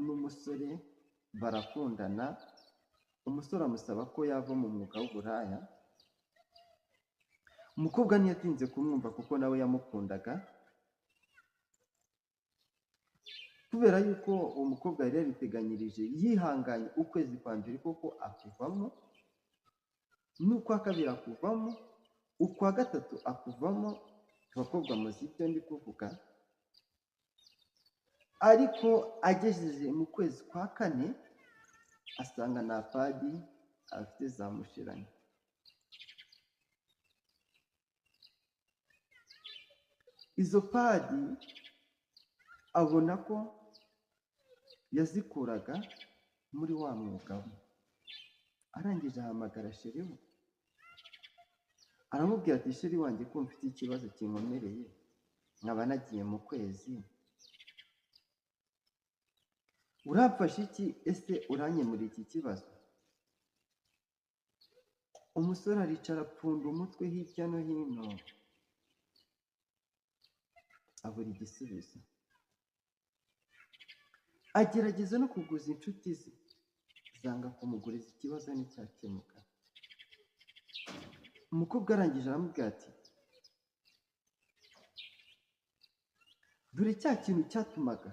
n'umusore barakundana, umusore amusaba ko yava mu mwuga w'uburaya. Umukobwa ntiyatinze kumwumva kuko nawe yamukundaga, kubera yuko uwo mukobwa yari yabiteganyirije, yihanganye ukwezi kwa mbere koko akuvamo, n'ukwa kabiri akuvamo, ukwa gatatu akuvamo. Abakobwa muzi ibyo ndi kuvuga. Ariko agejeje mu kwezi kwa kane asanga nta padi afite zamushiranye. Izo padi abona ko yazikuraga muri wa mwuga we. Arangije ahamagara sheri we, aramubwira ati sheri wanjye ko mfite ikibazo kinkomereye, nkaba nagiye mu kwezi, uramfasha iki? Ese uranyemura iki kibazo? Umusore aricara apfunda umutwe hirya no hino, abura igisubizo. Agerageza no kuguza inshuti ze, zanga kumuguriza, ikibazo nticyakemuka. Umukobwa arangije aramubwira ati dore cya kintu cyatumaga